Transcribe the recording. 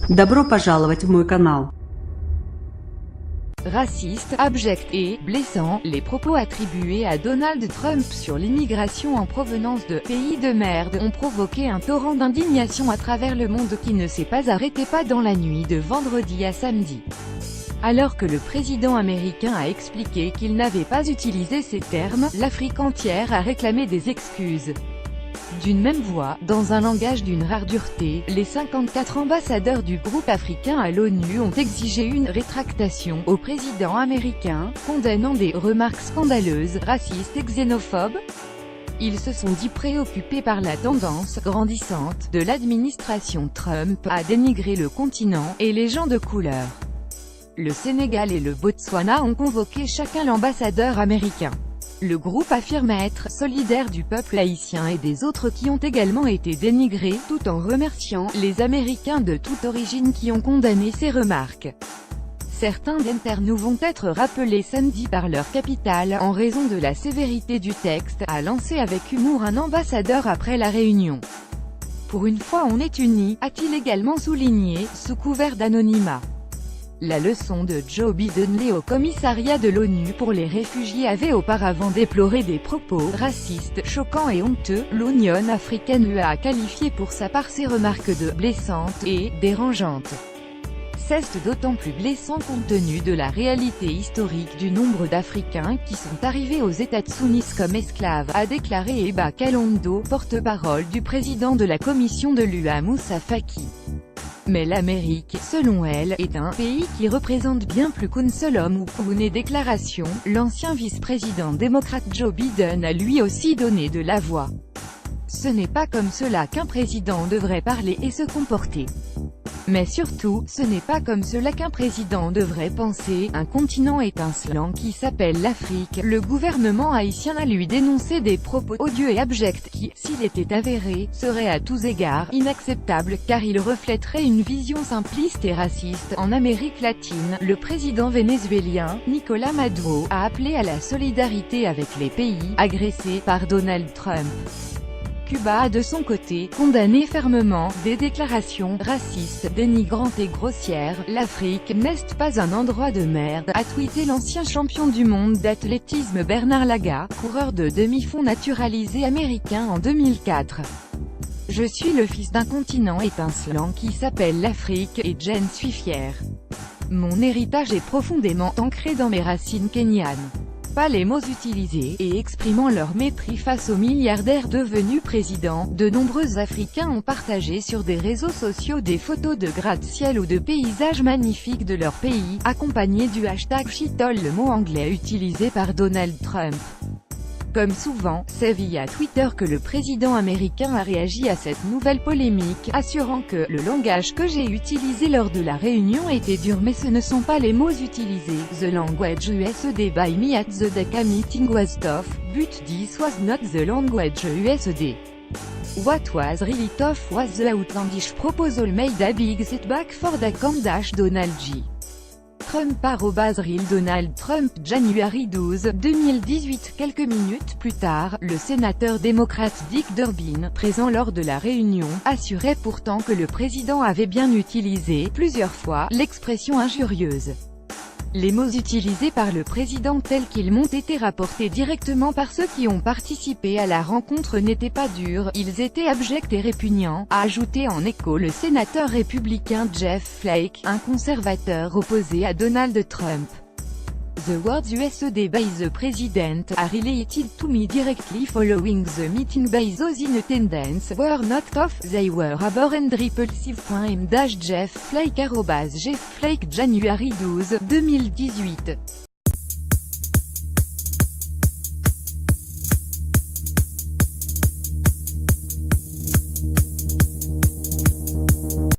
Добро пожаловать в мой канал. Raciste, abject et blessant, les propos attribués à Donald Trump sur l'immigration en provenance de « pays de merde » ont provoqué un torrent d'indignation à travers le monde qui ne s'est pas arrêté dans la nuit de vendredi à samedi. Alors que le président américain a expliqué qu'il n'avait pas utilisé ces termes, l'Afrique entière a réclamé des excuses. D'une même voix, dans un langage d'une rare dureté, les 54 ambassadeurs du groupe africain à l'ONU ont exigé une rétractation au président américain, condamnant des remarques scandaleuses, racistes et xénophobes. Ils se sont dit préoccupés par la tendance grandissante de l'administration Trump à dénigrer le continent et les gens de couleur. Le Sénégal et le Botswana ont convoqué chacun l'ambassadeur américain. Le groupe affirme être solidaire du peuple haïtien et des autres qui ont également été dénigrés, tout en remerciant les Américains de toute origine qui ont condamné ces remarques. Certains d'internautes vont être rappelés samedi par leur capitale en raison de la sévérité du texte, a lancé avec humour un ambassadeur après la réunion. Pour une fois on est unis, a-t-il également souligné, sous couvert d'anonymat. La leçon de Joe Biden au commissariat de l'ONU pour les réfugiés avait auparavant déploré des propos racistes, choquants et honteux. L'Union africaine lui a qualifié pour sa part ces remarques de « blessantes » et « dérangeantes ». C'est d'autant plus blessant compte tenu de la réalité historique du nombre d'Africains qui sont arrivés aux États-Unis comme esclaves, a déclaré Eba Kalondo, porte-parole du président de la commission de l'UA Moussa Faki. Mais l'Amérique, selon elle, est un pays qui représente bien plus qu'un seul homme ou qu'une déclaration. L'ancien vice-président démocrate Joe Biden a lui aussi donné de la voix. Ce n'est pas comme cela qu'un président devrait parler et se comporter. Mais surtout, ce n'est pas comme cela qu'un président devrait penser. Un continent étincelant qui s'appelle l'Afrique. Le gouvernement haïtien a lui dénoncé des propos odieux et abjects qui, s'il était avéré, seraient à tous égards inacceptables, car ils reflèteraient une vision simpliste et raciste. En Amérique latine, le président vénézuélien, Nicolás Maduro, a appelé à la solidarité avec les pays agressés par Donald Trump. Cuba a de son côté condamné fermement des déclarations racistes, dénigrantes et grossières. L'Afrique n'est pas un endroit de merde, a tweeté l'ancien champion du monde d'athlétisme Bernard Lagat, coureur de demi-fond naturalisé américain en 2004. Je suis le fils d'un continent étincelant qui s'appelle l'Afrique, et j'en suis fier. Mon héritage est profondément ancré dans mes racines kenyanes. Pas les mots utilisés, et exprimant leur mépris face aux milliardaires devenus présidents, de nombreux Africains ont partagé sur des réseaux sociaux des photos de gratte-ciel ou de paysages magnifiques de leur pays, accompagnés du hashtag #shitall, le mot anglais utilisé par Donald Trump. Comme souvent, c'est via Twitter que le président américain a réagi à cette nouvelle polémique, assurant que « le langage que j'ai utilisé lors de la réunion était dur mais ce ne sont pas les mots utilisés. The language used by me at the DACA meeting was tough, but this was not the language used. What was really tough was the outlandish proposal made a big setback for DACA & Donald J. Trump @Real Donald Trump January 12, 2018. Quelques minutes plus tard, le sénateur démocrate Dick Durbin, présent lors de la réunion, assurait pourtant que le président avait bien utilisé, plusieurs fois, l'expression injurieuse. Les mots utilisés par le président tels qu'ils m'ont été rapportés directement par ceux qui ont participé à la rencontre n'étaient pas durs, ils étaient abjects et répugnants, a ajouté en écho le sénateur républicain Jeff Flake, un conservateur opposé à Donald Trump. The words used by the president are related to me directly following the meeting by those in attendance were not tough, they were abhorrent and repulsive. Jeff Flake @Jeff Flake January 12, 2018.